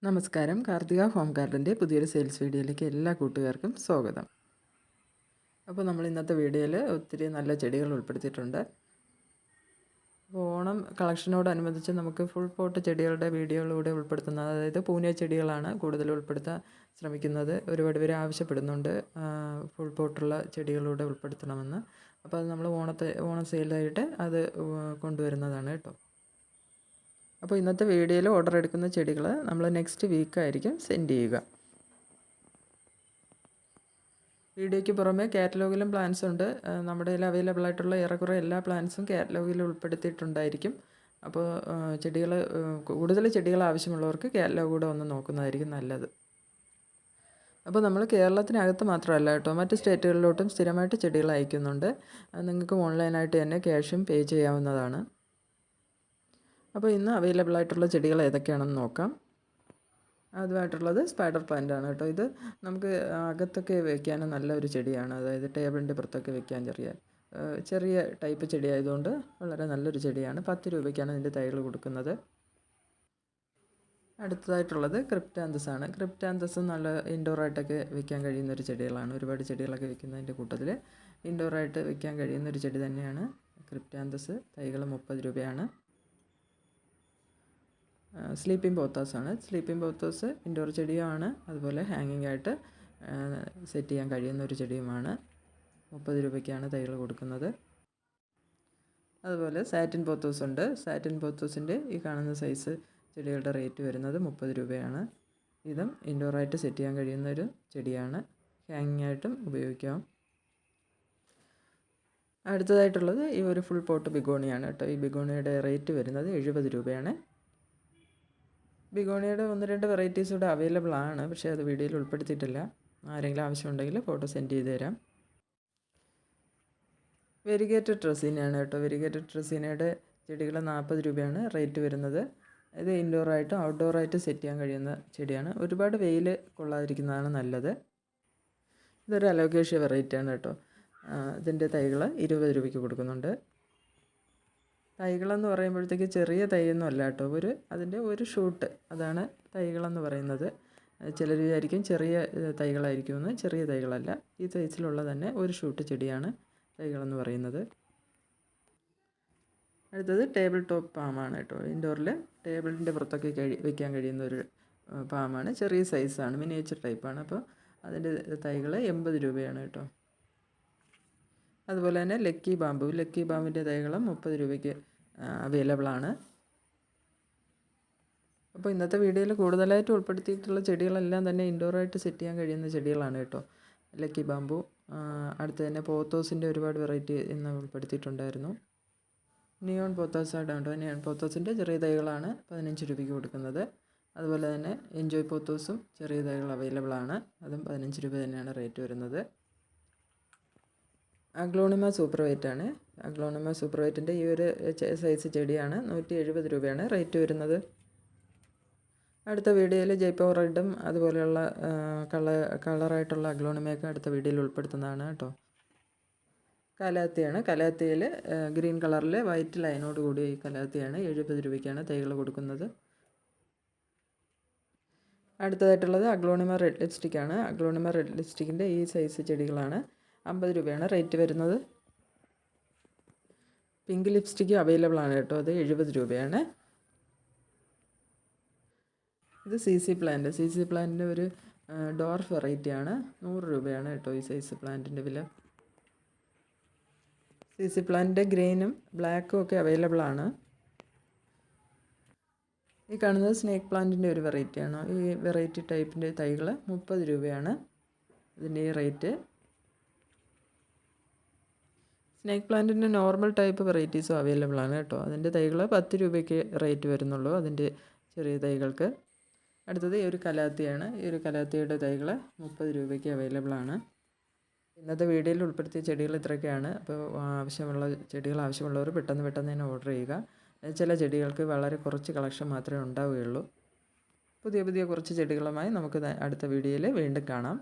നമസ്കാരം. കാർത്തിക ഹോം ഗാർഡൻ്റെ പുതിയൊരു സെയിൽസ് വീഡിയോയിലേക്ക് എല്ലാ കൂട്ടുകാർക്കും സ്വാഗതം. അപ്പോൾ നമ്മൾ ഇന്നത്തെ വീഡിയോയിൽ ഒത്തിരി നല്ല ചെടികൾ ഉൾപ്പെടുത്തിയിട്ടുണ്ട്. ഓണം കളക്ഷനോടനുബന്ധിച്ച് നമുക്ക് ഫുൾ പോട്ട് ചെടികളുടെ വീഡിയോയിലൂടെ ഉൾപ്പെടുത്തുന്നത്, അതായത് പൂനെ ചെടികളാണ് കൂടുതൽ ഉൾപ്പെടുത്താൻ ശ്രമിക്കുന്നത്. ഒരുപാട് പേര് ആവശ്യപ്പെടുന്നുണ്ട് ഫുൾ പോട്ടുള്ള ചെടികളിലൂടെ ഉൾപ്പെടുത്തണമെന്ന്. അപ്പോൾ അത് നമ്മൾ ഓണം സെയിലായിട്ട് അത് കൊണ്ടുവരുന്നതാണ് കേട്ടോ. അപ്പോൾ ഇന്നത്തെ വീഡിയോയിൽ ഓർഡർ എടുക്കുന്ന ചെടികൾ നമ്മൾ നെക്സ്റ്റ് വീക്കായിരിക്കും സെൻഡ് ചെയ്യുക. വീഡിയോയ്ക്ക് പുറമെ കാറ്റലോഗിലും പ്ലാൻസ് ഉണ്ട്. നമ്മുടെ കയ്യിൽ അവൈലബിൾ ആയിട്ടുള്ള ഏറെക്കുറെ എല്ലാ പ്ലാൻസും കാറ്റലോഗിൽ ഉൾപ്പെടുത്തിയിട്ടുണ്ടായിരിക്കും. അപ്പോൾ കൂടുതൽ ചെടികൾ ആവശ്യമുള്ളവർക്ക് കാറ്റലോഗ് കൂടെ ഒന്ന് നോക്കുന്നതായിരിക്കും നല്ലത്. അപ്പോൾ നമ്മൾ കേരളത്തിനകത്ത് മാത്രമല്ല കേട്ടോ, മറ്റ് സ്റ്റേറ്റുകളിലോട്ടും സ്ഥിരമായിട്ട് ചെടികൾ അയക്കുന്നുണ്ട്. നിങ്ങൾക്ക് ഓൺലൈനായിട്ട് തന്നെ ക്യാഷും പേ ചെയ്യാവുന്നതാണ്. അപ്പോൾ ഇന്ന് അവൈലബിൾ ആയിട്ടുള്ള ചെടികൾ ഏതൊക്കെയാണെന്ന് നോക്കാം. ആദ്യമായിട്ടുള്ളത് സ്പൈഡർ പ്ലാന്റ് ആണ് കേട്ടോ. ഇത് നമുക്ക് അകത്തൊക്കെ വെക്കാനും നല്ലൊരു ചെടിയാണ്. അതായത് ടേബിളിൻ്റെ പുറത്തൊക്കെ വെക്കാൻ ചെറിയ ടൈപ്പ് ചെടി ആയതുകൊണ്ട് വളരെ നല്ലൊരു ചെടിയാണ്. 10 രൂപയ്ക്കാണ് ഇതിൻ്റെ തൈകൾ കൊടുക്കുന്നത്. അടുത്തതായിട്ടുള്ളത് ക്രിപ്റ്റാന്തസ് ആണ്. ക്രിപ്റ്റാന്തസ് നല്ല ഇൻഡോറായിട്ടൊക്കെ വെക്കാൻ കഴിയുന്നൊരു ചെടികളാണ്. ഒരുപാട് ചെടികളൊക്കെ വെക്കുന്നതിൻ്റെ കൂട്ടത്തിൽ ഇൻഡോറായിട്ട് വെക്കാൻ കഴിയുന്നൊരു ചെടി തന്നെയാണ് ക്രിപ്റ്റാന്തസ്. തൈകൾ 30 രൂപയാണ്. സ്ലീപ്പിംഗ് പോത്തോസാണ്. സ്ലീപ്പിംഗ് പോത്തോസ് ഇൻഡോർ ചെടിയുമാണ്, അതുപോലെ ഹാങ്ങിങ് ആയിട്ട് സെറ്റ് ചെയ്യാൻ കഴിയുന്ന ഒരു ചെടിയുമാണ്. 30 രൂപയ്ക്കാണ് തൈകൾ കൊടുക്കുന്നത്. അതുപോലെ സാറ്റിൻ പോത്തോസ് ഉണ്ട്. സാറ്റിൻ പോത്തോസിൻ്റെ ഈ കാണുന്ന സൈസ് ചെടികളുടെ റേറ്റ് വരുന്നത് 30 രൂപയാണ്. ഇതും ഇൻഡോറായിട്ട് സെറ്റ് ചെയ്യാൻ കഴിയുന്ന ഒരു ചെടിയാണ്. ഹാങ്ങിങ് ആയിട്ടും ഉപയോഗിക്കാം. അടുത്തതായിട്ടുള്ളത് ഈ ഒരു ഫുൾ പോട്ട് ബിഗോണിയാണ് കേട്ടോ. ഈ ബിഗോണിയുടെ റേറ്റ് വരുന്നത് 70 രൂപയാണ്. ബിഗോണിയുടെ 1-2 വെറൈറ്റീസ് ഇവിടെ അവൈലബിൾ ആണ്, പക്ഷേ അത് വീഡിയോയിൽ ഉൾപ്പെടുത്തിയിട്ടില്ല. ആരെങ്കിലും ആവശ്യമുണ്ടെങ്കിൽ ഫോട്ടോ സെൻഡ് ചെയ്ത് തരാം. വെരിഗേറ്റഡ് ട്രസീനയാണ് കേട്ടോ. വെരിഗേറ്റഡ് ട്രസീനയുടെ ചെടികൾ 40 രൂപയാണ് റേറ്റ് വരുന്നത്. ഇത് ഇൻഡോറായിട്ടും ഔട്ട്ഡോറായിട്ടും സെറ്റ് ചെയ്യാൻ കഴിയുന്ന ചെടിയാണ്. ഒരുപാട് വെയിൽ കൊള്ളാതിരിക്കുന്നതാണ് നല്ലത്. ഇതൊരു അലോക്കേഷ്യ വെറൈറ്റിയാണ് കേട്ടോ. ഇതിൻ്റെ തൈകൾ 20 രൂപയ്ക്ക് കൊടുക്കുന്നുണ്ട്. തൈകളെന്ന് പറയുമ്പോഴത്തേക്ക് ചെറിയ തൈയൊന്നും അല്ല കേട്ടോ. അതിൻ്റെ ഒരു ഷൂട്ട്, അതാണ് തൈകളെന്ന് പറയുന്നത്. ചിലർ വിചാരിക്കും ചെറിയ തൈകളായിരിക്കുമെന്ന്. ചെറിയ തൈകളല്ല, ഈ സൈസിലുള്ള തന്നെ ഒരു ഷൂട്ട് ചെടിയാണ് തൈകളെന്ന് പറയുന്നത്. അടുത്തത് ടേബിൾ ടോപ്പ് പാമാണ് കേട്ടോ. ഇൻഡോറിൽ ടേബിളിൻ്റെ പുറത്തൊക്കെ വയ്ക്കാൻ കഴിയുന്ന ഒരു പാമാണ്. ചെറിയ സൈസാണ്, മിനിയേച്ചർ ടൈപ്പാണ്. അപ്പോൾ അതിൻ്റെ തൈകൾ 80 രൂപയാണ് കേട്ടോ. അതുപോലെ തന്നെ ലക്കി ബാമ്പിൻ്റെ തൈകളും 30 രൂപയ്ക്ക് അവൈലബിൾ ആണ്. അപ്പോൾ ഇന്നത്തെ വീഡിയോയിൽ കൂടുതലായിട്ട് ഉൾപ്പെടുത്തിയിട്ടുള്ള ചെടികളെല്ലാം തന്നെ ഇൻഡോറായിട്ട് സെറ്റ് ചെയ്യാൻ കഴിയുന്ന ചെടികളാണ് കേട്ടോ. ലക്കി ബാമ്പു, അടുത്ത് തന്നെ പോത്തോസിൻ്റെ ഒരുപാട് വെറൈറ്റി ഇന്ന് ഉൾപ്പെടുത്തിയിട്ടുണ്ടായിരുന്നു. നിയോൺ പോത്തോസായിട്ടുണ്ട്. നിയോൺ പോത്തോസിൻ്റെ ചെറിയ തൈകളാണ് 15 രൂപയ്ക്ക് കൊടുക്കുന്നത്. അതുപോലെ തന്നെ എൻജോയ് പോത്തോസും ചെറിയ തൈകൾ അവൈലബിൾ ആണ്. അതും 15 രൂപ തന്നെയാണ് റേറ്റ് വരുന്നത്. അഗ്ലോണിമ സൂപ്പർ വൈറ്റ് ആണ്. അഗ്ലോണിമ സൂപ്പർ വൈറ്റിൻ്റെ ഈ ഒരു സൈസ് ചെടിയാണ് 170 രൂപയാണ് റേറ്റ് വരുന്നത്. അടുത്ത വീഡിയോയിൽ ജയ്പൂർ റെഡും അതുപോലെയുള്ള കളറായിട്ടുള്ള അഗ്ലോണിമയൊക്കെ അടുത്ത വീഡിയോയിൽ ഉൾപ്പെടുത്തുന്നതാണ് കേട്ടോ. കലാത്തിയാണ്. കലാത്തിയിൽ ഗ്രീൻ കളറിൽ വൈറ്റ് ലൈനോട് കൂടി ഈ കലാത്തിയാണ്. 70 രൂപയ്ക്കാണ് തൈകൾ കൊടുക്കുന്നത്. അടുത്തതായിട്ടുള്ളത് അഗ്ലോണിമ റെഡ് ലിപ്സ്റ്റിക്കാണ്. അഗ്ലോണിമ റെഡ് ലിപ്സ്റ്റിക്കിൻ്റെ ഈ സൈസ് ചെടികളാണ്. 50 രൂപയാണ് റേറ്റ് വരുന്നത്. പിങ്ക് ലിപ്സ്റ്റിക്ക് അവൈലബിൾ ആണ് കേട്ടോ. അത് 70 രൂപയാണ്. ഇത് CC പ്ലാന്റിൻ്റെ ഒരു ഡോർഫ് വെറൈറ്റിയാണ്. 100 രൂപയാണ് കേട്ടോ ഈ സൈസ് പ്ലാന്റിൻ്റെ വില. CC പ്ലാന്റിൻ്റെ ഗ്രീനും ബ്ലാക്കും ഒക്കെ അവൈലബിൾ ആണ്. ഈ കാണുന്നത് സ്നേക്ക് പ്ലാന്റിൻ്റെ ഒരു വെറൈറ്റിയാണ്. ഈ വെറൈറ്റി ടൈപ്പിൻ്റെ തൈകൾ 30 രൂപയാണ് ഇതിൻ്റെ ഈ റേറ്റ്. സ്നേക്ക് പ്ലാന്റിൻ്റെ നോർമൽ ടൈപ്പ് വെറൈറ്റീസും അവൈലബിൾ ആണ് കേട്ടോ. അതിൻ്റെ തൈകൾ 10 രൂപയ്ക്ക് റേറ്റ് വരുന്നുള്ളൂ അതിൻ്റെ ചെറിയ തൈകൾക്ക്. അടുത്തത് ഈ ഒരു കലാത്തിയാണ്. ഈ ഒരു കലാത്തിയുടെ തൈകൾ 30 രൂപയ്ക്ക് അവൈലബിൾ ആണ്. ഇന്നത്തെ വീഡിയോയിൽ ഉൾപ്പെടുത്തിയ ചെടികൾ ഇത്രയൊക്കെയാണ്. അപ്പോൾ ചെടികൾ ആവശ്യമുള്ളവർ പെട്ടെന്ന് തന്നെ ഓർഡർ ചെയ്യുക. ചില ചെടികൾക്ക് വളരെ കുറച്ച് കളക്ഷൻ മാത്രമേ ഉണ്ടാവുകയുള്ളൂ. പുതിയ കുറച്ച് ചെടികളുമായി നമുക്ക് അടുത്ത വീഡിയോയിൽ വീണ്ടും കാണാം.